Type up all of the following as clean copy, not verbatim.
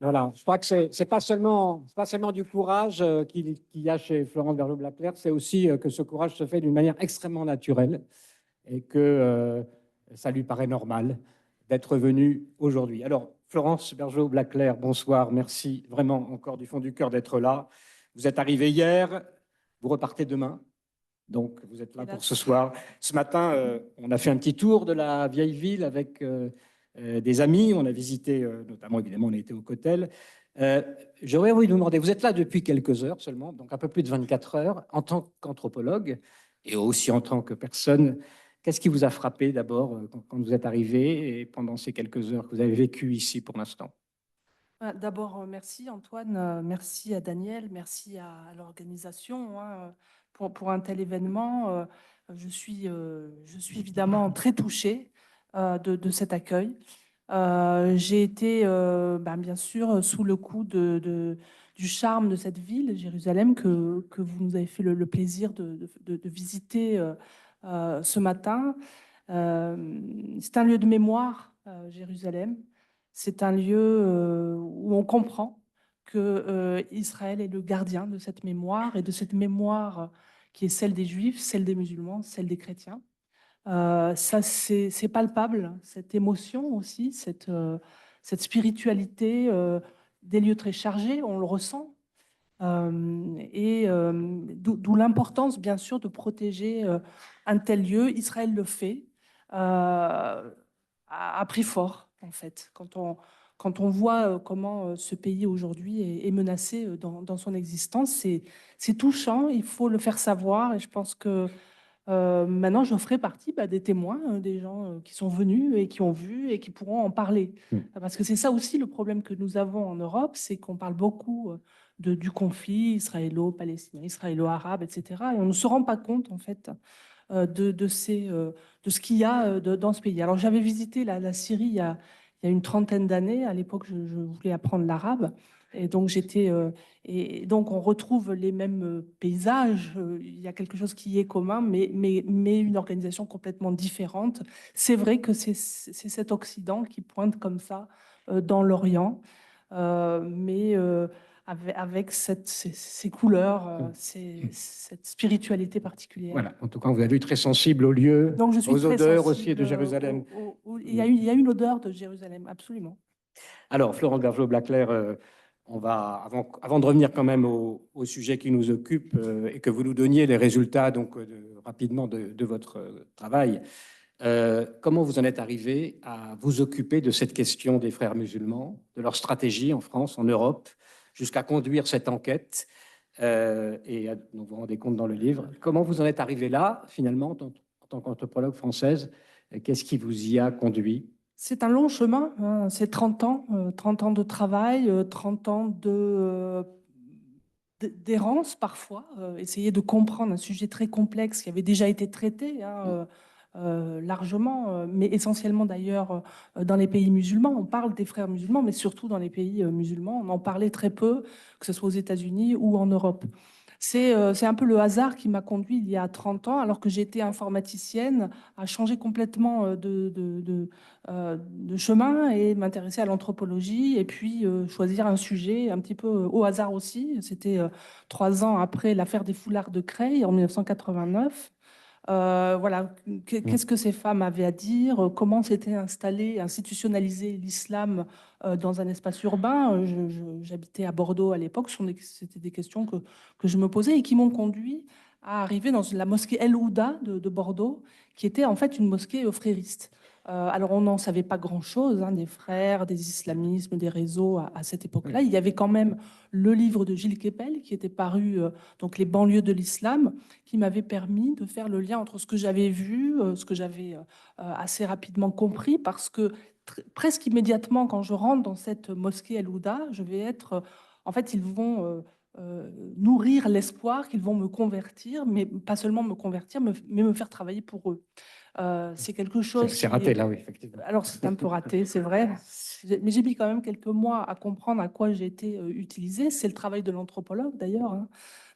Voilà, je crois que c'est pas seulement du courage qu'il y a chez Florence Bergeaud-Blaclair, c'est aussi que ce courage se fait d'une manière extrêmement naturelle et que ça lui paraît normal d'être venue aujourd'hui. Alors, Florence Bergeaud-Blaclair, bonsoir, merci vraiment encore du fond du cœur d'être là. Vous êtes arrivée hier, vous repartez demain, donc vous êtes là pour ce soir. Ce matin, on a fait un petit tour de la vieille ville avec des amis. On a visité, notamment évidemment, on a été au Cotel. J'aurais envie de vous demander, vous êtes là depuis quelques heures seulement, donc un peu plus de 24 heures, en tant qu'anthropologue et aussi en tant que personne. Qu'est-ce qui vous a frappé d'abord quand vous êtes arrivé et pendant ces quelques heures que vous avez vécues ici pour l'instant? D'abord, merci Antoine, merci à Daniel, merci à l'organisation hein, pour un tel événement. Je suis évidemment très touchée de cet accueil. J'ai été bien sûr sous le coup du charme de cette ville, Jérusalem, que vous nous avez fait le plaisir de visiter ce matin. C'est un lieu de mémoire, Jérusalem. C'est un lieu où on comprend que Israël est le gardien de cette mémoire et de cette mémoire qui est celle des Juifs, celle des musulmans, celle des chrétiens. Ça, c'est palpable, cette émotion aussi, cette spiritualité des lieux très chargés, on le ressent. D'où l'importance, bien sûr, de protéger un tel lieu. Israël le fait à prix fort, en fait. Quand on voit comment ce pays aujourd'hui est menacé dans son existence, c'est touchant, il faut le faire savoir. Et je pense que maintenant, je ferai partie des témoins, des gens qui sont venus et qui ont vu et qui pourront en parler. Hmm. Parce que c'est ça aussi le problème que nous avons en Europe, c'est qu'on parle beaucoup du conflit israélo-palestinien, israélo-arabe, etc. Et on ne se rend pas compte, en fait, de ce qu'il y a dans ce pays. Alors, j'avais visité la Syrie il y a une trentaine d'années. À l'époque, je voulais apprendre l'arabe. Et donc, et donc, on retrouve les mêmes paysages. Il y a quelque chose qui est commun, mais une organisation complètement différente. C'est vrai que c'est cet Occident qui pointe comme ça dans l'Orient, mais avec ces couleurs, cette spiritualité particulière. Voilà, en tout cas, vous avez vu très sensible aux lieux, Donc, je suis aux très odeurs aussi de sensible. Jérusalem. Il y a une odeur de Jérusalem, absolument. Alors, Florent Bergeaud-Blaclair, avant de revenir quand même au sujet qui nous occupe et que vous nous donniez les résultats donc, rapidement de votre travail, comment vous en êtes arrivé à vous occuper de cette question des frères musulmans, de leur stratégie en France, en Europe, jusqu'à conduire cette enquête vous vous rendez compte dans le livre. Comment vous en êtes arrivé là, finalement, en tant qu'anthropologue française? Qu'est-ce qui vous y a conduit? C'est un long chemin, hein. C'est 30 ans de travail, 30 ans d'errance parfois, essayer de comprendre un sujet très complexe qui avait déjà été traité hein, largement, mais essentiellement d'ailleurs dans les pays musulmans. On parle des frères musulmans, mais surtout dans les pays musulmans. On en parlait très peu, que ce soit aux États-Unis ou en Europe. C'est un peu le hasard qui m'a conduit il y a 30 ans, alors que j'étais informaticienne, à changer complètement de chemin et m'intéresser à l'anthropologie et puis choisir un sujet un petit peu au hasard aussi. C'était 3 ans après l'affaire des foulards de Creil en 1989. Voilà, qu'est-ce que ces femmes avaient à dire, comment s'était installé, institutionnalisé l'islam dans un espace urbain. J'habitais à Bordeaux à l'époque, c'était des questions que je me posais et qui m'ont conduit à arriver dans la mosquée El Ouda de Bordeaux, qui était en fait une mosquée frériste. Alors on n'en savait pas grand-chose, hein, des frères, des islamismes, des réseaux à cette époque-là. Oui. Il y avait quand même le livre de Gilles Kepel qui était paru, donc Les banlieues de l'islam, qui m'avait permis de faire le lien entre ce que j'avais vu, ce que j'avais assez rapidement compris, parce que presque immédiatement, quand je rentre dans cette mosquée El Ouda, je vais être... en fait, ils vont nourrir l'espoir qu'ils vont me convertir, mais pas seulement me convertir, mais me faire travailler pour eux. C'est quelque chose C'est qui raté, est... là, oui, effectivement. Alors, c'est un peu raté, c'est vrai. Mais j'ai mis quand même quelques mois à comprendre à quoi j'ai été utilisée. C'est le travail de l'anthropologue, d'ailleurs, hein,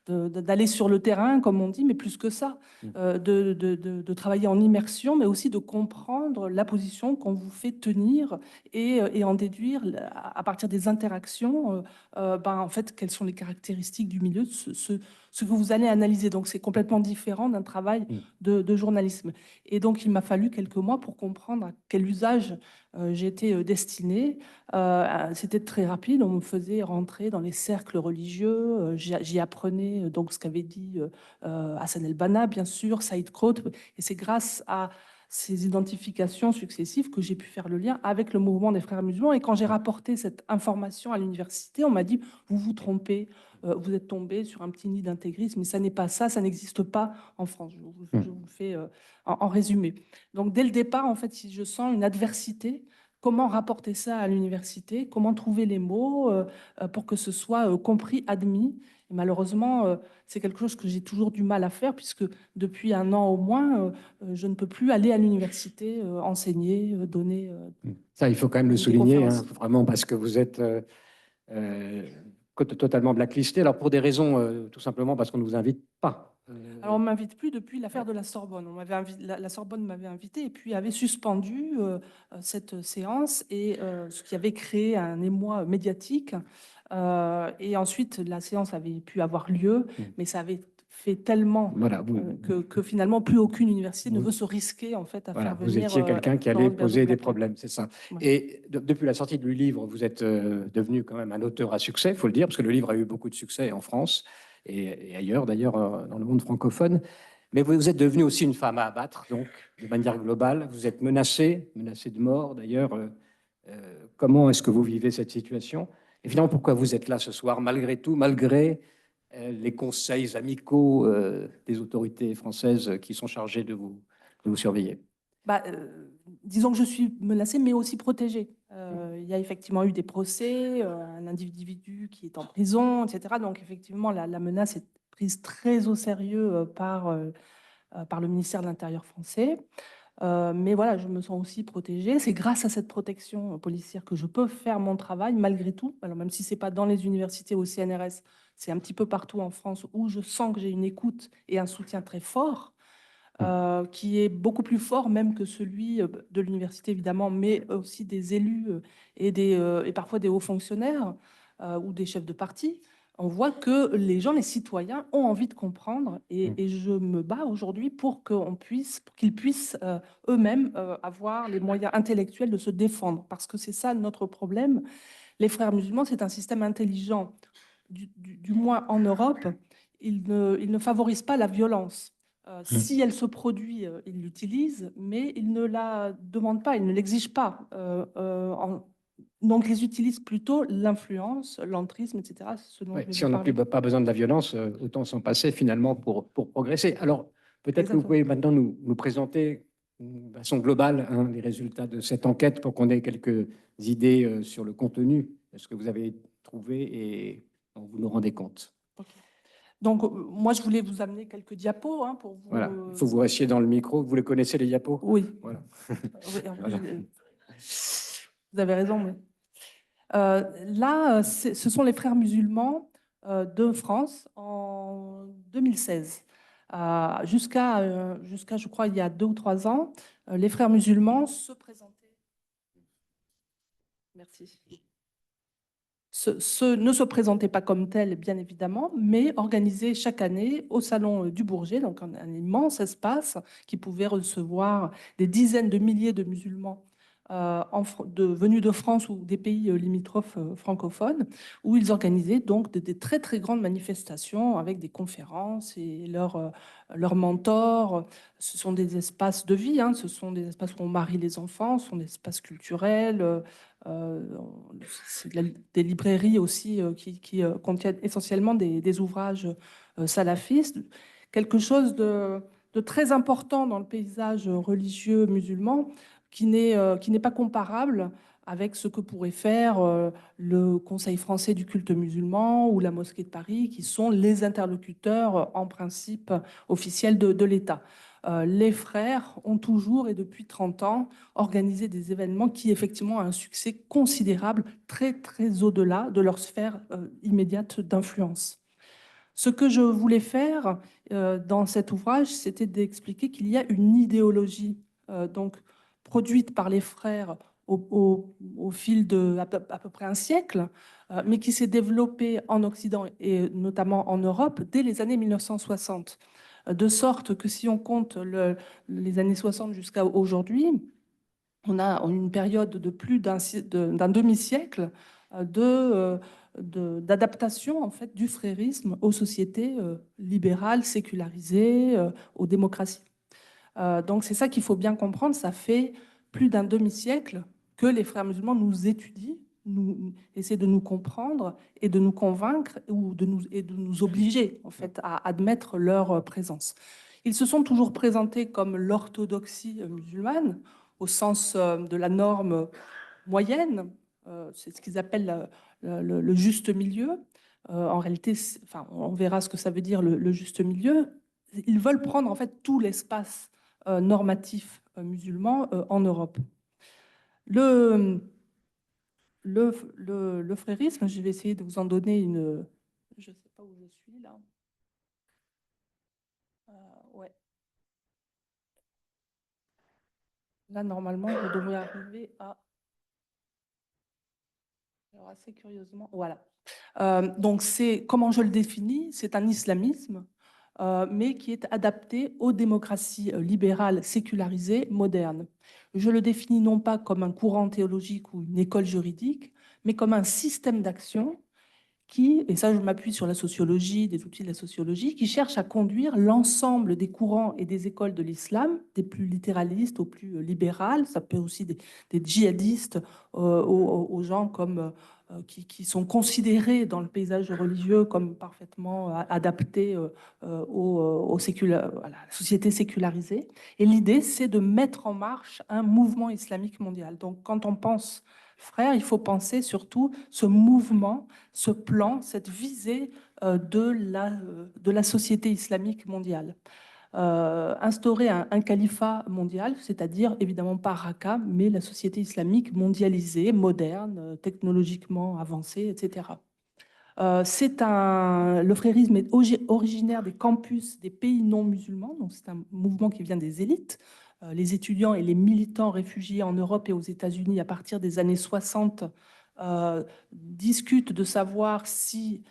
d'aller sur le terrain, comme on dit, mais plus que ça, de travailler en immersion, mais aussi de comprendre la position qu'on vous fait tenir et en déduire, à partir des interactions, en fait, quelles sont les caractéristiques du milieu, ce que vous allez analyser. Donc, c'est complètement différent d'un travail de journalisme. Et donc, il m'a fallu quelques mois pour comprendre à quel usage j'étais destinée. C'était très rapide. On me faisait rentrer dans les cercles religieux. J'y apprenais donc ce qu'avait dit Hassan el-Banna, bien sûr, Saïd Qutb. Et c'est grâce à ces identifications successives que j'ai pu faire le lien avec le mouvement des frères musulmans. Et quand j'ai rapporté cette information à l'université, on m'a dit, vous vous trompez, vous êtes tombé sur un petit nid d'intégrisme, mais ça n'est pas ça, ça n'existe pas en France. Je vous le fais en résumé. Donc dès le départ, en fait, si je sens une adversité, comment rapporter ça à l'université, comment trouver les mots pour que ce soit compris, admis. Et malheureusement, c'est quelque chose que j'ai toujours du mal à faire, puisque depuis un an au moins, je ne peux plus aller à l'université enseigner, donner Ça, il faut quand même le des souligner, conférences. vraiment, parce que vous êtes totalement blacklisté. Alors, pour des raisons, tout simplement parce qu'on ne vous invite pas. Alors, on ne m'invite plus depuis l'affaire de la Sorbonne. La Sorbonne m'avait invité et puis avait suspendu cette séance, et ce qui avait créé un émoi médiatique. Et ensuite, la séance avait pu avoir lieu, mais ça avait fait tellement Voilà, que finalement, plus aucune université ne vous- veut se risquer en fait à voilà, faire vous venir étiez quelqu'un qui allait Florence poser des Berdo-Platel. problèmes, c'est ça. Ouais. Et depuis la sortie du livre, vous êtes devenu quand même un auteur à succès, il faut le dire, parce que le livre a eu beaucoup de succès en France et ailleurs, d'ailleurs, dans le monde francophone. Mais vous êtes devenue aussi une femme à abattre, donc, de manière globale. Vous êtes menacée de mort, d'ailleurs. Comment est-ce que vous vivez cette situation? Et finalement, pourquoi vous êtes là ce soir, malgré tout, malgré les conseils amicaux des autorités françaises qui sont chargées de vous surveiller? Disons que je suis menacée, mais aussi protégée. Il y a effectivement eu des procès, un individu qui est en prison, etc. Donc effectivement, la menace est prise très au sérieux par le ministère de l'Intérieur français. Mais voilà, je me sens aussi protégée. C'est grâce à cette protection policière que je peux faire mon travail malgré tout. Alors même si ce n'est pas dans les universités ou au CNRS, c'est un petit peu partout en France où je sens que j'ai une écoute et un soutien très fort. Qui est beaucoup plus fort même que celui de l'université, évidemment, mais aussi des élus et parfois des hauts fonctionnaires ou des chefs de parti. On voit que les gens, les citoyens, ont envie de comprendre, et je me bats aujourd'hui pour pour qu'ils puissent eux-mêmes avoir les moyens intellectuels de se défendre, parce que c'est ça notre problème. Les frères musulmans, c'est un système intelligent, du moins en Europe. Il ne favorise pas la violence. Si elle se produit, il l'utilise, mais il ne la demande pas, il ne l'exige pas. Donc, ils utilisent plutôt l'influence, l'entrisme, etc. Ce dont Ouais, je vais si vous on n'a parler. pas besoin de la violence, autant s'en passer finalement pour progresser. Alors, peut-être que vous Exactement. pouvez maintenant nous présenter de façon globale les résultats de cette enquête pour qu'on ait quelques idées sur le contenu de ce que vous avez trouvé et dont vous nous rendez compte. Ok. Donc, moi, je voulais vous amener quelques diapos pour vous. Voilà, il faut que vous restiez dans le micro. Vous les connaissez, les diapos? Oui. Voilà. Oui, en plus, Voilà. vous avez raison. Mais... là, ce sont les frères musulmans de France en 2016. Jusqu'à, je crois, il y a 2 ou 3 ans, les frères musulmans se présentaient. Merci. Ne se présentaient pas comme tels, bien évidemment, mais organisaient chaque année au Salon du Bourget, donc un immense espace qui pouvait recevoir des dizaines de milliers de musulmans venus de France ou des pays limitrophes francophones, où ils organisaient donc des très très grandes manifestations avec des conférences et leurs mentors. Ce sont des espaces de vie, ce sont des espaces où on marie les enfants, ce sont des espaces culturels. Euh, des librairies aussi qui contiennent essentiellement des ouvrages salafistes. Quelque chose de très important dans le paysage religieux musulman qui n'est pas comparable avec ce que pourrait faire le Conseil français du culte musulman ou la Mosquée de Paris, qui sont les interlocuteurs en principe officiels de l'État. Les frères ont toujours et depuis 30 ans organisé des événements qui effectivement ont un succès considérable, très très au-delà de leur sphère immédiate d'influence. Ce que je voulais faire dans cet ouvrage, c'était d'expliquer qu'il y a une idéologie donc produite par les frères au fil de à peu près un siècle, mais qui s'est développée en Occident et notamment en Europe dès les années 1960. De sorte que si on compte les années 60 jusqu'à aujourd'hui, on a une période de plus d'un demi-siècle d'adaptation en fait du frérisme aux sociétés libérales, sécularisées, aux démocraties. Donc c'est ça qu'il faut bien comprendre. Ça fait plus d'un demi-siècle que les frères musulmans nous étudient, essaient de nous comprendre et de nous convaincre et de nous obliger en fait à admettre leur présence. Ils se sont toujours présentés comme l'orthodoxie musulmane au sens de la norme moyenne. C'est ce qu'ils appellent le juste milieu. En réalité, enfin, on verra ce que ça veut dire le juste milieu. Ils veulent prendre en fait tout l'espace normatif musulman en Europe. Le, le frérisme, je vais essayer de vous en donner une. Je ne sais pas où je suis là. Ouais. Là, normalement, je devrais arriver à. Alors, assez curieusement, voilà. Donc, c'est comment je le définis, c'est un islamisme, mais qui est adapté aux démocraties libérales sécularisées modernes. Je le définis non pas comme un courant théologique ou une école juridique, mais comme un système d'action qui, et ça je m'appuie sur la sociologie, des outils de la sociologie, qui cherche à conduire l'ensemble des courants et des écoles de l'islam, des plus littéralistes aux plus libérales, ça peut aussi des djihadistes, aux gens comme, qui sont considérés dans le paysage religieux comme parfaitement adaptés à la société sécularisée. Et l'idée, c'est de mettre en marche un mouvement islamique mondial. Donc quand on pense frère, il faut penser surtout ce mouvement, ce plan, cette visée de la société islamique mondiale. Instaurer un califat mondial, c'est-à-dire évidemment pas Raqqa, mais la société islamique mondialisée, moderne, technologiquement avancée, etc. Le frérisme est originaire des campus des pays non musulmans, donc c'est un mouvement qui vient des élites. Les étudiants et les militants réfugiés en Europe et aux États-Unis à partir des années 60 discutent de savoir si,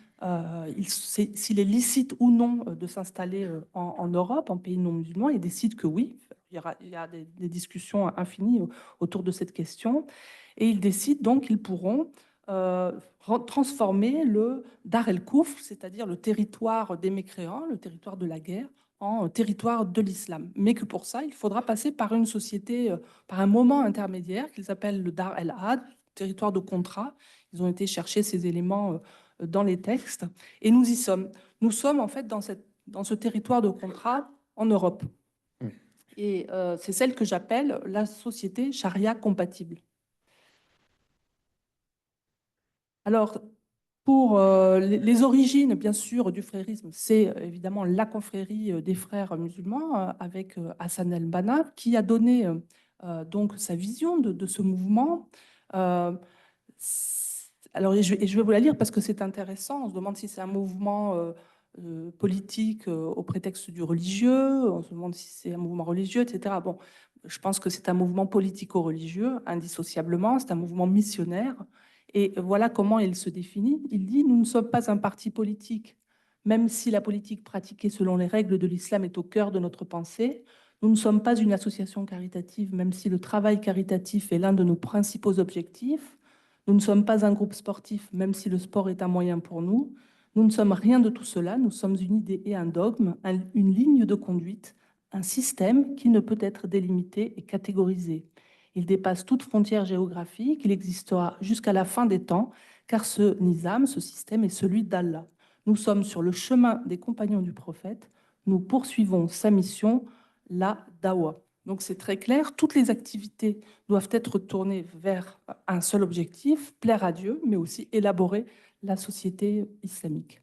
s'il est licite ou non de s'installer en Europe, en pays non musulmans, et décident que oui. Il y a des discussions infinies autour de cette question. Et ils décident donc qu'ils pourront transformer le Dar el-Koufr, c'est-à-dire le territoire des mécréants, le territoire de la guerre, en territoire de l'islam. Mais que pour ça, il faudra passer par une société, par un moment intermédiaire qu'ils appellent le Dar el-Had, territoire de contrat. Ils ont été chercher ces éléments dans les textes. Et nous y sommes. Nous sommes en fait dans ce territoire de contrat en Europe. Et c'est celle que j'appelle la société charia compatible. Alors, pour les origines, bien sûr, du frérisme, c'est évidemment la confrérie des frères musulmans avec Hassan el-Banna qui a donné donc sa vision de ce mouvement. Alors, et je vais vous la lire parce que c'est intéressant. On se demande si c'est un mouvement politique au prétexte du religieux. On se demande si c'est un mouvement religieux, etc. Bon, je pense que c'est un mouvement politico-religieux, indissociablement. C'est un mouvement missionnaire. Et voilà comment il se définit. Il dit, nous ne sommes pas un parti politique, même si la politique pratiquée selon les règles de l'islam est au cœur de notre pensée. Nous ne sommes pas une association caritative, même si le travail caritatif est l'un de nos principaux objectifs. Nous ne sommes pas un groupe sportif, même si le sport est un moyen pour nous. Nous ne sommes rien de tout cela. Nous sommes une idée et un dogme, une ligne de conduite, un système qui ne peut être délimité et catégorisé. Il dépasse toute frontière géographique, il existera jusqu'à la fin des temps, car ce nizam, ce système, est celui d'Allah. Nous sommes sur le chemin des compagnons du prophète, nous poursuivons sa mission, la dawa. Donc c'est très clair, toutes les activités doivent être tournées vers un seul objectif, plaire à Dieu, mais aussi élaborer la société islamique.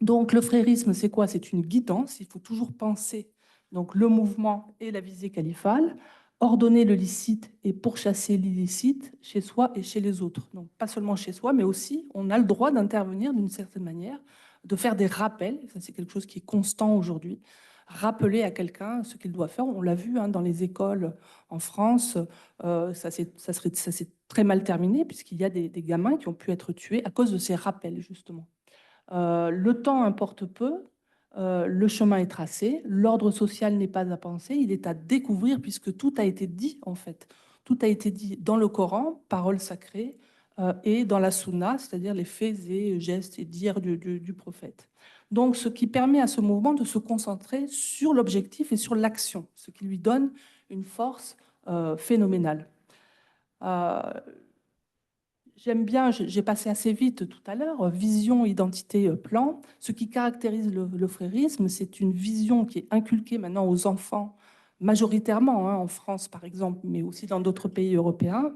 Donc le frérisme, c'est quoi? C'est une guidance, il faut toujours penser donc, le mouvement et la visée califale, ordonner le licite et pourchasser l'illicite chez soi et chez les autres. Donc pas seulement chez soi, mais aussi on a le droit d'intervenir d'une certaine manière de faire des rappels. Ça, c'est quelque chose qui est constant aujourd'hui. Rappeler à quelqu'un ce qu'il doit faire. On l'a vu dans les écoles en France, ça s'est très mal terminé puisqu'il y a des gamins qui ont pu être tués à cause de ces rappels, justement. Le temps importe peu, le chemin est tracé, l'ordre social n'est pas à penser, il est à découvrir puisque tout a été dit en fait. Tout a été dit dans le Coran, paroles sacrées, et dans la Sunna, c'est-à-dire les faits et gestes et dires du prophète. Donc, ce qui permet à ce mouvement de se concentrer sur l'objectif et sur l'action, ce qui lui donne une force phénoménale. J'aime bien, j'ai passé assez vite tout à l'heure, vision, identité, plan. Ce qui caractérise le frérisme, c'est une vision qui est inculquée maintenant aux enfants, majoritairement en France par exemple, mais aussi dans d'autres pays européens.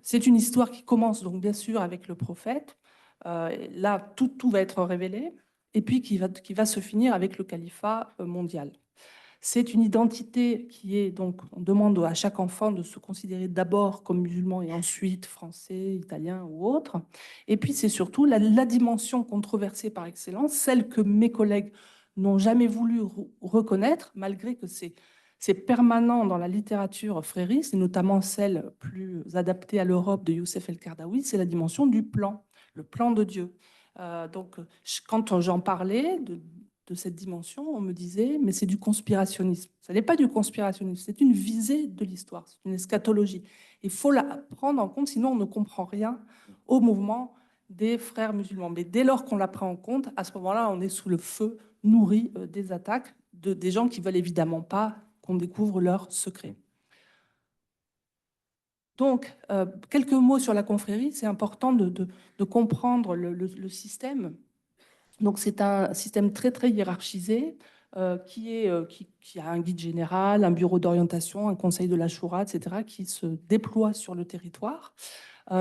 C'est une histoire qui commence donc bien sûr avec le prophète. Là, tout va être révélé, et puis qui va se finir avec le califat mondial. C'est une identité qui est donc, on demande à chaque enfant de se considérer d'abord comme musulman et ensuite français, italien ou autre. Et puis c'est surtout la dimension controversée par excellence, celle que mes collègues n'ont jamais voulu reconnaître, malgré que c'est permanent dans la littérature frériste, et notamment celle plus adaptée à l'Europe de Youssef El-Kardaoui, c'est la dimension du plan, le plan de Dieu. Donc, quand j'en parlais de cette dimension, on me disait, mais c'est du conspirationnisme. Ça n'est pas du conspirationnisme, c'est une visée de l'histoire, c'est une eschatologie. Il faut la prendre en compte, sinon on ne comprend rien au mouvement des frères musulmans. Mais dès lors qu'on la prend en compte, à ce moment-là, on est sous le feu nourri des attaques des gens qui veulent évidemment pas qu'on découvre leurs secrets. Donc, quelques mots sur la confrérie. C'est important de comprendre le système. Donc, c'est un système très, très hiérarchisé qui a un guide général, un bureau d'orientation, un conseil de la Choura, etc., qui se déploie sur le territoire.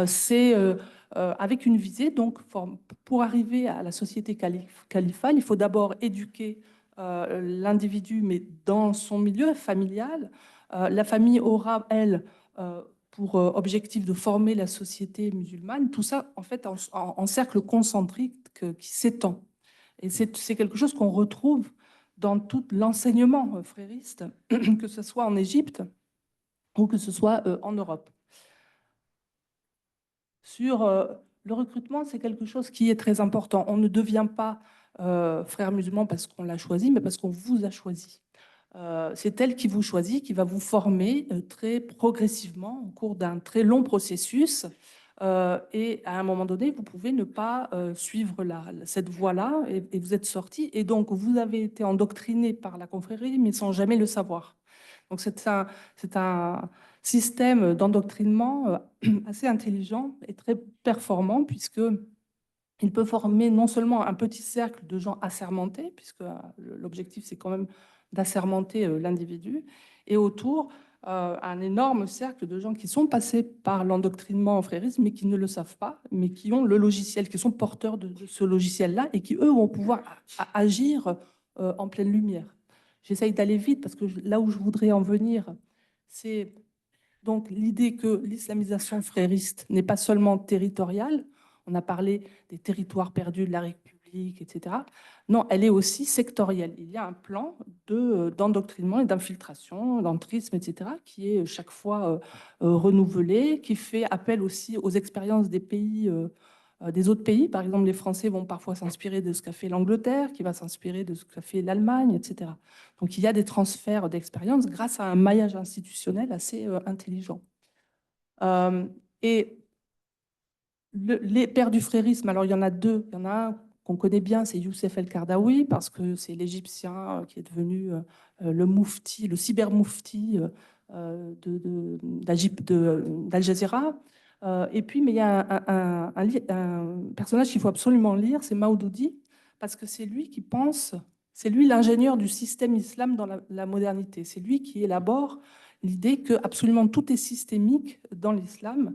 C'est avec une visée. Donc, pour arriver à la société califale, il faut d'abord éduquer l'individu, mais dans son milieu familial. La famille aura, elle, pour objectif de former la société musulmane, tout ça en fait en cercle concentrique qui s'étend. Et c'est quelque chose qu'on retrouve dans tout l'enseignement frériste, que ce soit en Égypte ou que ce soit en Europe. Sur le recrutement, c'est quelque chose qui est très important. On ne devient pas frère musulman parce qu'on l'a choisi, mais parce qu'on vous a choisi. C'est elle qui vous choisit, qui va vous former très progressivement au cours d'un très long processus. Et à un moment donné, vous pouvez ne pas suivre cette voie-là et vous êtes sorti. Et donc, vous avez été endoctriné par la confrérie, mais sans jamais le savoir. Donc, c'est un système d'endoctrinement assez intelligent et très performant, puisque il peut former non seulement un petit cercle de gens assermentés, puisque l'objectif, c'est quand même d'assermenter l'individu, et autour, un énorme cercle de gens qui sont passés par l'endoctrinement en frérisme, mais qui ne le savent pas, mais qui ont le logiciel, qui sont porteurs de ce logiciel-là, et qui, eux, vont pouvoir agir en pleine lumière. J'essaye d'aller vite, parce que là où je voudrais en venir, c'est donc l'idée que l'islamisation frériste n'est pas seulement territoriale. On a parlé des territoires perdus de la République, etc. Non, elle est aussi sectorielle. Il y a un plan d'endoctrinement et d'infiltration, d'entrisme, etc., qui est chaque fois renouvelé, qui fait appel aussi aux expériences des pays, des autres pays. Par exemple, les Français vont parfois s'inspirer de ce qu'a fait l'Angleterre, qui va s'inspirer de ce qu'a fait l'Allemagne, etc. Donc, il y a des transferts d'expérience grâce à un maillage institutionnel assez intelligent. Et les pères du frérisme, alors il y en a deux. Il y en a un qu'on connaît bien, c'est Youssef El-Kardaoui, parce que c'est l'Égyptien qui est devenu le moufti, le cyber-moufti d'Al Jazeera. Et puis, mais il y a un personnage qu'il faut absolument lire, c'est Maoudoudi, parce que c'est lui qui pense, c'est lui l'ingénieur du système islam dans la modernité. C'est lui qui élabore l'idée que absolument tout est systémique dans l'islam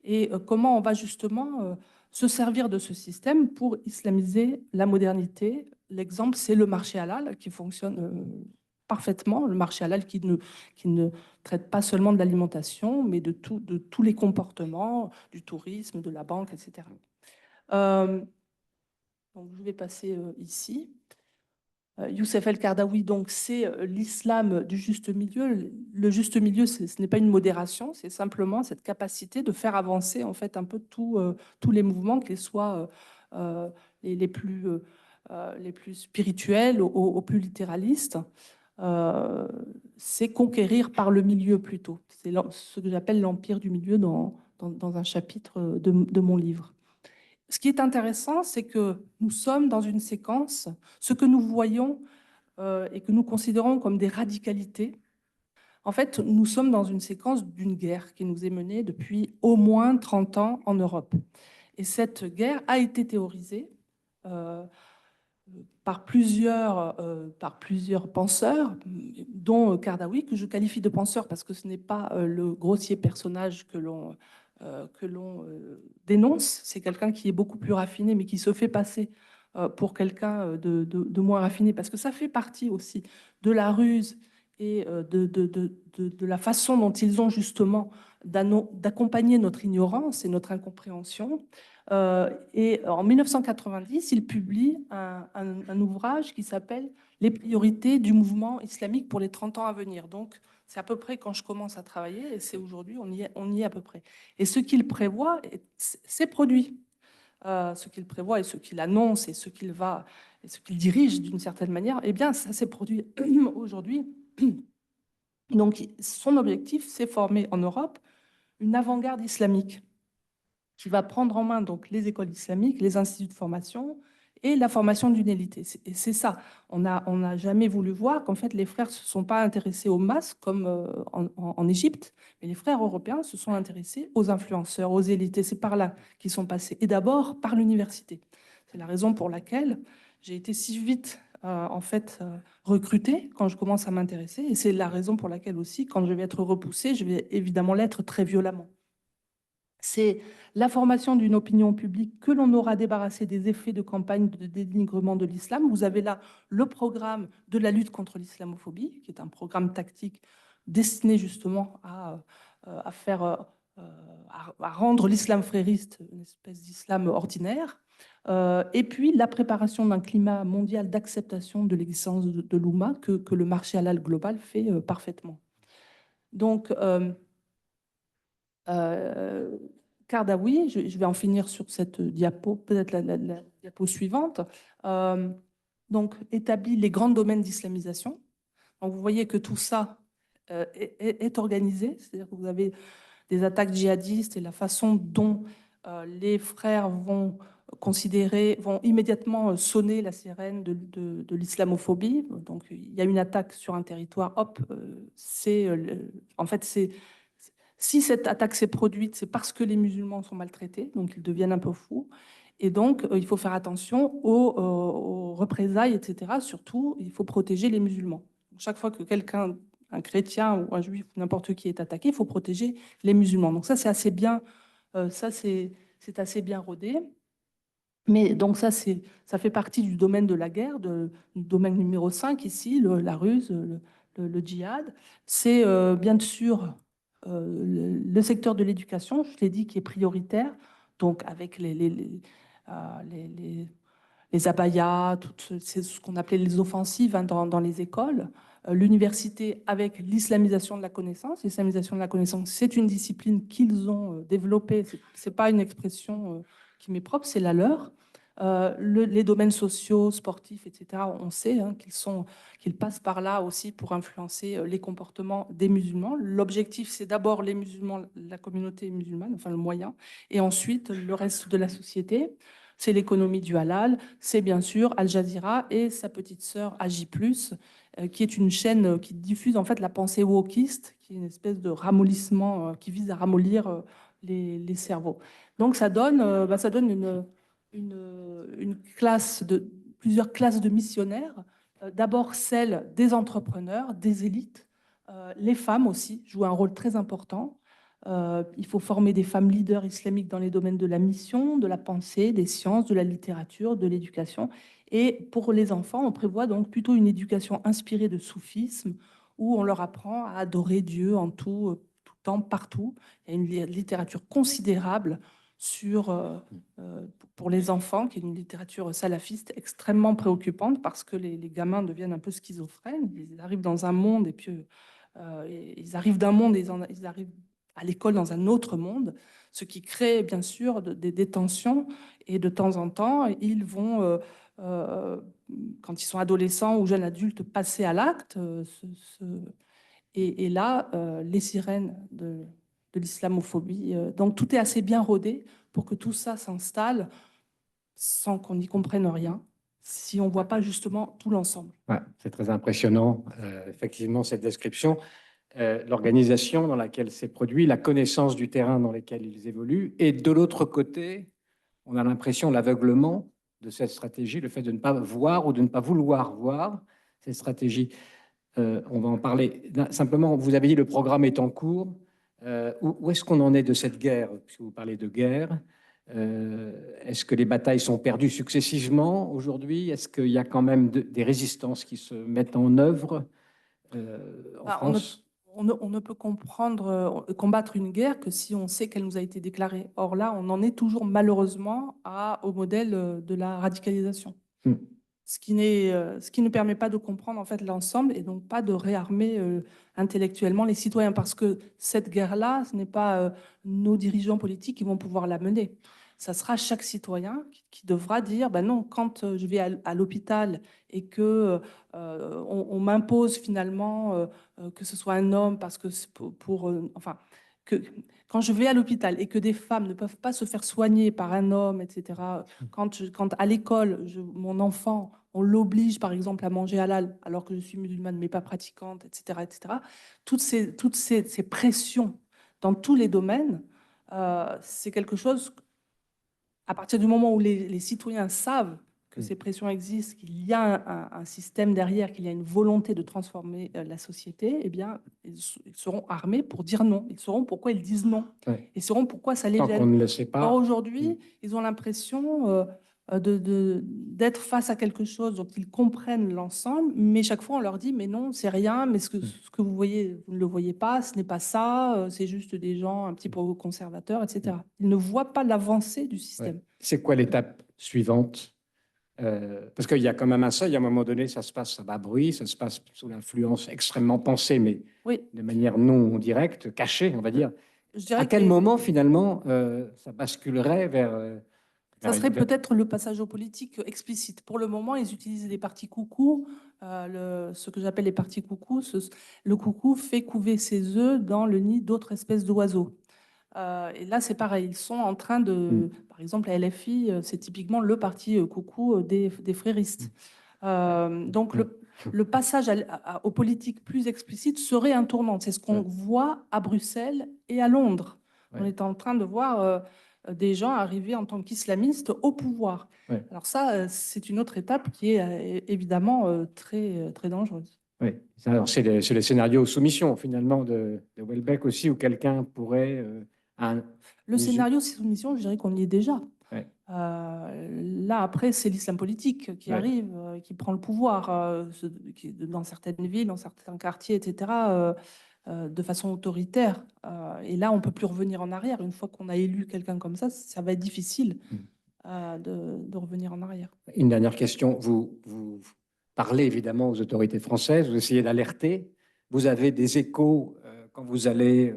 et comment on va justement se servir de ce système pour islamiser la modernité. L'exemple, c'est le marché halal qui fonctionne parfaitement, le marché halal qui ne traite pas seulement de l'alimentation, mais de tous les comportements, du tourisme, de la banque, etc. Donc, je vais passer ici. Youssef El-Qaradawi, donc c'est l'islam du juste milieu. Le juste milieu, ce n'est pas une modération, c'est simplement cette capacité de faire avancer en fait un peu tous les mouvements, qu'ils soient les plus spirituels aux plus littéralistes. C'est conquérir par le milieu plutôt. C'est ce que j'appelle l'empire du milieu dans un chapitre de mon livre. Ce qui est intéressant, c'est que nous sommes dans une séquence, ce que nous voyons et que nous considérons comme des radicalités. En fait, nous sommes dans une séquence d'une guerre qui nous est menée depuis au moins 30 ans en Europe. Et cette guerre a été théorisée euh, par plusieurs penseurs, dont Qaradawi, que je qualifie de penseur parce que ce n'est pas le grossier personnage que l'on dénonce. C'est quelqu'un qui est beaucoup plus raffiné, mais qui se fait passer pour quelqu'un de moins raffiné, parce que ça fait partie aussi de la ruse et de la façon dont ils ont justement d'accompagner notre ignorance et notre incompréhension. Et en 1990, il publie un ouvrage qui s'appelle Les priorités du mouvement islamique pour les 30 ans à venir. Donc, c'est à peu près quand je commence à travailler, et c'est aujourd'hui, on y est à peu près. Et ce qu'il prévoit, c'est produit. Ce qu'il prévoit et ce qu'il annonce et ce qu'il dirige d'une certaine manière, eh bien, ça s'est produit aujourd'hui. Donc, son objectif, c'est former en Europe une avant-garde islamique qui va prendre en main donc les écoles islamiques, les instituts de formation et la formation d'une élite. Et c'est ça. On n'a jamais voulu voir qu'en fait les frères ne se sont pas intéressés aux masses comme en Égypte, mais les frères européens se sont intéressés aux influenceurs, aux élites. Et c'est par là qu'ils sont passés. Et d'abord par l'université. C'est la raison pour laquelle j'ai été si vite en fait recrutée quand je commence à m'intéresser. Et c'est la raison pour laquelle aussi, quand je vais être repoussée, je vais évidemment l'être très violemment. C'est la formation d'une opinion publique que l'on aura débarrassé des effets de campagne de dénigrement de l'islam. Vous avez là le programme de la lutte contre l'islamophobie, qui est un programme tactique destiné justement à rendre l'islam frériste une espèce d'islam ordinaire. Et puis la préparation d'un climat mondial d'acceptation de l'existence de l'Oumma que le marché halal global fait parfaitement. Donc, Qaradawi, je vais en finir sur cette diapo, peut-être la diapo suivante, donc établit les grands domaines d'islamisation. Donc vous voyez que tout ça est organisé, c'est-à-dire que vous avez des attaques djihadistes et la façon dont les frères vont vont immédiatement sonner la sirène de l'islamophobie. Donc il y a une attaque sur un territoire, hop, en fait c'est si cette attaque s'est produite, c'est parce que les musulmans sont maltraités, donc ils deviennent un peu fous. Et donc, il faut faire attention aux représailles, etc. Surtout, il faut protéger les musulmans. Chaque fois que quelqu'un, un chrétien ou un juif, n'importe qui est attaqué, il faut protéger les musulmans. Donc ça, c'est assez bien, c'est assez bien rodé. Mais donc ça fait partie du domaine de la guerre, du domaine numéro 5 ici, la ruse, le djihad. C'est bien sûr le secteur de l'éducation, je l'ai dit, qui est prioritaire, donc avec les abayas, c'est ce qu'on appelait les offensives hein, dans les écoles. L'université avec l'islamisation de la connaissance. L'islamisation de la connaissance, c'est une discipline qu'ils ont développée, c'est pas une expression qui m'est propre, c'est la leur. Les domaines sociaux, sportifs, etc., on sait hein, qu'ils passent par là aussi pour influencer les comportements des musulmans. L'objectif, c'est d'abord les musulmans, la communauté musulmane, enfin le moyen, et ensuite le reste de la société. C'est l'économie du halal, c'est bien sûr Al Jazeera et sa petite sœur AJ+, qui est une chaîne qui diffuse en fait la pensée wokiste, qui est une espèce de ramollissement qui vise à ramollir les cerveaux. Donc ça donne plusieurs classes de missionnaires. D'abord celle des entrepreneurs, des élites. Les femmes aussi jouent un rôle très important. Il faut former des femmes leaders islamiques dans les domaines de la mission, de la pensée, des sciences, de la littérature, de l'éducation. Et pour les enfants, on prévoit donc plutôt une éducation inspirée de soufisme, où on leur apprend à adorer Dieu en tout temps, partout. Il y a une littérature considérable pour les enfants, qui est une littérature salafiste extrêmement préoccupante parce que les gamins deviennent un peu schizophrènes. Ils arrivent dans un monde et puis ils arrivent d'un monde et ils arrivent à l'école dans un autre monde, ce qui crée bien sûr des tensions. Et de temps en temps, ils vont, quand ils sont adolescents ou jeunes adultes, passer à l'acte. Et là, les sirènes de l'islamophobie. Donc tout est assez bien rodé pour que tout ça s'installe sans qu'on n'y comprenne rien, si on ne voit pas justement tout l'ensemble. Ouais, c'est très impressionnant, effectivement, cette description. L'organisation dans laquelle c'est produit, la connaissance du terrain dans lequel ils évoluent, et de l'autre côté, on a l'impression l'aveuglement de cette stratégie, le fait de ne pas voir ou de ne pas vouloir voir cette stratégie. On va en parler. Simplement, vous avez dit le programme est en cours. Où est-ce qu'on en est de cette guerre? Puisque vous parlez de guerre. Est-ce que les batailles sont perdues successivement aujourd'hui? Est-ce qu'il y a quand même des résistances qui se mettent en œuvre en France? On ne peut combattre une guerre que si on sait qu'elle nous a été déclarée. Or là, on en est toujours malheureusement au modèle de la radicalisation. Ce qui ne permet pas de comprendre en fait l'ensemble et donc pas de réarmer intellectuellement les citoyens, parce que cette guerre-là, ce n'est pas nos dirigeants politiques qui vont pouvoir la mener. Ça sera chaque citoyen qui devra dire, ben non, quand je vais à l'hôpital et que on m'impose finalement que ce soit un homme, parce que enfin, quand je vais à l'hôpital et que des femmes ne peuvent pas se faire soigner par un homme, etc., quand à l'école, mon enfant, on l'oblige par exemple à manger halal alors que je suis musulmane mais pas pratiquante, etc., etc., toutes ces pressions dans tous les domaines, c'est quelque chose, à partir du moment où les citoyens savent que ces pressions existent, qu'il y a un système derrière, qu'il y a une volonté de transformer la société, eh bien, ils seront armés pour dire non. Ils sauront pourquoi ils disent non. Ouais. Ils sauront pourquoi ça les Tant gêne. qu'on ne le sait pas. Or, aujourd'hui, ils ont l'impression d'être face à quelque chose dont ils comprennent l'ensemble, mais chaque fois, on leur dit, mais non, c'est rien, mais ce que vous voyez, vous ne le voyez pas, ce n'est pas ça, c'est juste des gens un petit peu conservateurs, etc. Ils ne voient pas l'avancée du système. Ouais. C'est quoi l'étape suivante? Parce qu'il y a quand même un seuil, à un moment donné, ça se passe à bas bruit, ça se passe sous l'influence extrêmement pensée, mais Oui. de manière non directe, cachée, on va dire. Je dirais à quel moment, finalement, ça basculerait vers... ça serait peut-être le passage aux politiques explicite. Pour le moment, ils utilisent les partis coucou, ce que j'appelle les partis coucou. Le coucou fait couver ses œufs dans le nid d'autres espèces d'oiseaux. Et là, c'est pareil. Ils sont en train de... Par exemple, la LFI, c'est typiquement le parti coucou des fréristes. Donc, le passage aux politiques plus explicites serait un tournant. C'est ce qu'on voit à Bruxelles et à Londres. On est en train de voir des gens arriver en tant qu'islamistes au pouvoir. Alors ça, c'est une autre étape qui est évidemment très, très dangereuse. Oui, alors c'est le scénario soumission, finalement, de Houellebecq aussi, où quelqu'un pourrait... Le scénario soumission, je dirais qu'on y est déjà. Là, après, c'est l'islam politique qui arrive, qui prend le pouvoir dans certaines villes, dans certains quartiers, etc., de façon autoritaire. Et là, on ne peut plus revenir en arrière. Une fois qu'on a élu quelqu'un comme ça va être difficile de revenir en arrière. Une dernière question. Vous parlez évidemment aux autorités françaises, vous essayez d'alerter. Vous avez des échos quand vous allez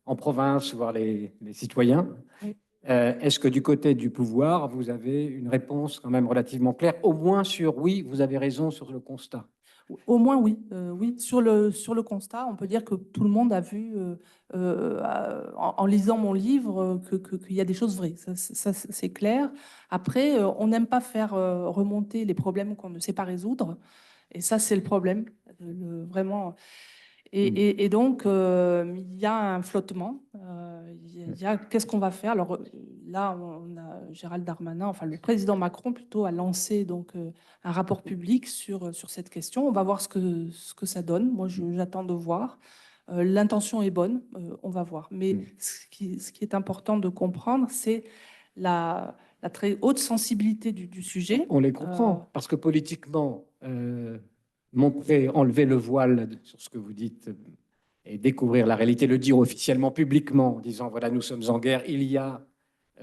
en province voir les citoyens. Oui. Est-ce que du côté du pouvoir, vous avez une réponse quand même relativement claire, au moins sur oui, vous avez raison sur le constat? Au moins, oui. Oui. Sur le constat, on peut dire que tout le monde a vu, en lisant mon livre, qu'il y a des choses vraies. Ça, c'est clair. Après, on n'aime pas faire remonter les problèmes qu'on ne sait pas résoudre. Et ça, c'est le problème, vraiment. Et donc, il y a un flottement. Qu'est-ce qu'on va faire? Alors là, on a Gérald Darmanin, enfin le président Macron plutôt, a lancé donc un rapport public sur cette question. On va voir ce que ça donne. Moi, j'attends de voir. L'intention est bonne, on va voir. Mais ce qui est important de comprendre, c'est la très haute sensibilité du sujet. On les comprend, parce que politiquement, enlever le voile sur ce que vous dites et découvrir la réalité, le dire officiellement, publiquement, en disant voilà, nous sommes en guerre, il y a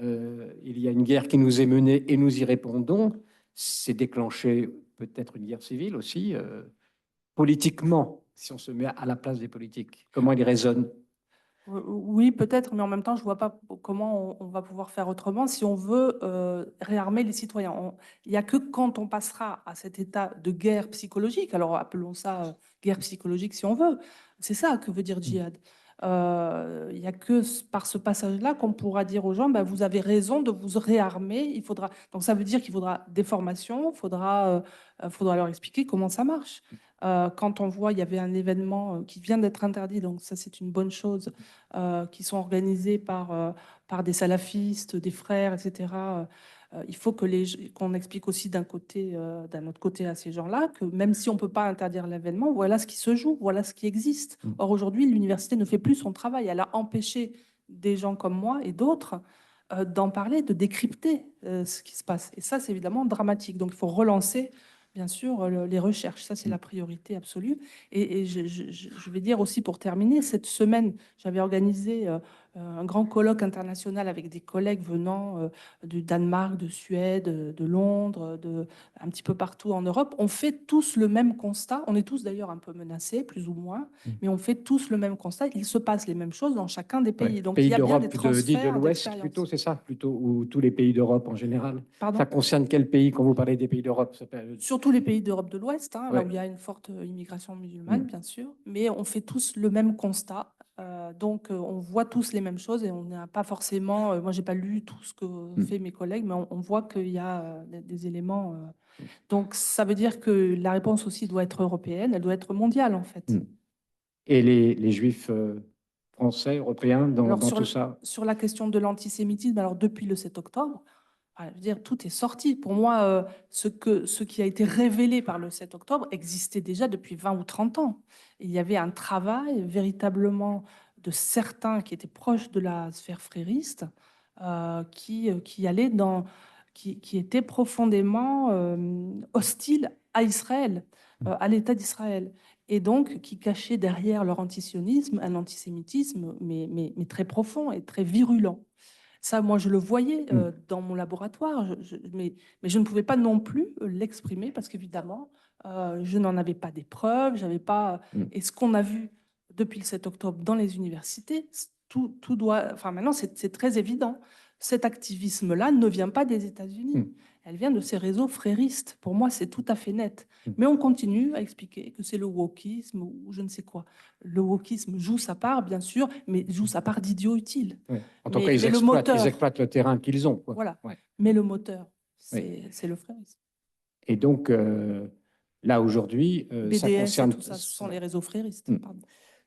il y a une guerre qui nous est menée et nous y répondons. C'est déclenché peut-être une guerre civile aussi, politiquement, si on se met à la place des politiques. Comment ils raisonnent? Oui, peut-être, mais en même temps, je ne vois pas comment on va pouvoir faire autrement si on veut réarmer les citoyens. Il n'y a que quand on passera à cet état de guerre psychologique, alors appelons ça guerre psychologique si on veut, c'est ça que veut dire djihad. Il n'y a que par ce passage-là qu'on pourra dire aux gens, ben, vous avez raison de vous réarmer. Il faudra... Donc ça veut dire qu'il faudra des formations, faudra leur expliquer comment ça marche. Quand on voit, il y avait un événement qui vient d'être interdit, donc ça c'est une bonne chose, qui sont organisés par des salafistes, des frères, etc. Il faut qu'on explique aussi d'un autre côté à ces gens-là que même si on ne peut pas interdire l'événement, voilà ce qui se joue, voilà ce qui existe. Or aujourd'hui, l'université ne fait plus son travail. Elle a empêché des gens comme moi et d'autres d'en parler, de décrypter ce qui se passe. Et ça, c'est évidemment dramatique. Donc il faut relancer bien sûr, les recherches, ça c'est la priorité absolue. Et je vais dire aussi pour terminer, cette semaine, j'avais organisé un grand colloque international avec des collègues venant du Danemark, de Suède, de Londres, un petit peu partout en Europe. On fait tous le même constat. On est tous d'ailleurs un peu menacés, plus ou moins, mais on fait tous le même constat. Il se passe les mêmes choses dans chacun des pays. Ouais. Donc Pays il y a bien des d'Europe dit de transferts l'Ouest d'expérience. plutôt, c'est ça, plutôt, ou tous les pays d'Europe en général. Pardon? Ça concerne quel pays quand vous parlez des pays d'Europe? Surtout les pays d'Europe de l'Ouest, hein, là Ouais. où il y a une forte immigration musulmane, bien sûr, mais on fait tous le même constat. Donc, on voit tous les mêmes choses et on n'a pas forcément. Moi, j'ai pas lu tout ce que fait mes collègues, mais on voit qu'il y a des éléments. Donc, ça veut dire que la réponse aussi doit être européenne, elle doit être mondiale, en fait. Et les Juifs français, européens, dans tout ça? Sur la question de l'antisémitisme, alors depuis le 7 octobre, je veux dire, tout est sorti. Pour moi, ce qui a été révélé par le 7 octobre existait déjà depuis 20 ou 30 ans. Il y avait un travail véritablement de certains qui étaient proches de la sphère frériste, qui allaient qui étaient profondément hostiles à Israël, à l'État d'Israël, et donc qui cachaient derrière leur antisionisme un antisémitisme, mais très profond et très virulent. Ça, moi, je le voyais dans mon laboratoire, mais je ne pouvais pas non plus l'exprimer parce qu'évidemment, je n'en avais pas des preuves, j'avais pas. Et ce qu'on a vu depuis le 7 octobre dans les universités, tout doit. Enfin, maintenant, c'est très évident. Cet activisme-là ne vient pas des États-Unis. Elle vient de ces réseaux fréristes. Pour moi, c'est tout à fait net. Mais on continue à expliquer que c'est le wokisme ou je ne sais quoi. Le wokisme joue sa part, bien sûr, mais joue sa part d'idiot utile. Oui. En tout cas, Mais ils exploitent le terrain qu'ils ont, quoi. Voilà. Ouais. Mais le moteur, Oui. c'est le frérisme. Et donc, là, aujourd'hui, ça BDS concerne... et tout ça, ce sont les réseaux fréristes. Pardon.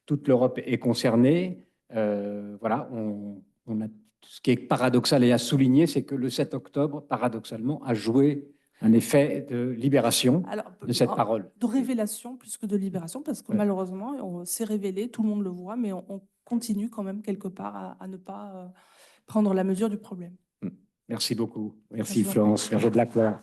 Toute l'Europe est concernée. Voilà, on a... Ce qui est paradoxal et à souligner, c'est que le 7 octobre, paradoxalement, a joué un effet de libération de cette parole. De révélation plus que de libération, parce que malheureusement, on s'est révélé, tout le monde le voit, mais on continue quand même quelque part à ne pas prendre la mesure du problème. Merci beaucoup. Merci Florence Vergès-Blaclair.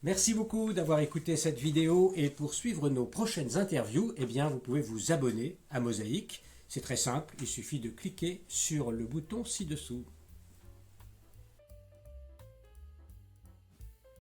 Merci beaucoup d'avoir écouté cette vidéo et pour suivre nos prochaines interviews, eh bien, vous pouvez vous abonner à Mosaïque. C'est très simple, il suffit de cliquer sur le bouton ci-dessous.